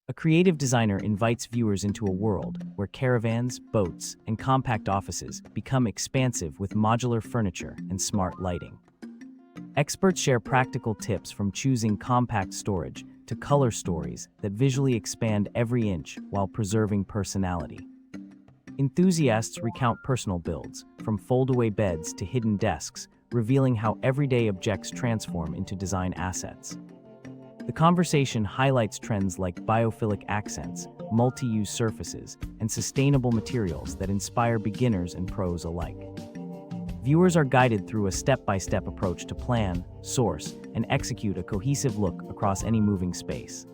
A creative designer invites viewers into a world where caravans, boats, and compact offices become expansive with modular furniture and smart lighting. Experts share practical tips from choosing compact storage to color stories that visually expand every inch while preserving personality. Enthusiasts recount personal builds, from fold-away beds to hidden desks, revealing how everyday objects transform into design assets. The conversation highlights trends like biophilic accents, multi-use surfaces, and sustainable materials that inspire beginners and pros alike. Viewers are guided through a step-by-step approach to plan, source, and execute a cohesive look across any moving space.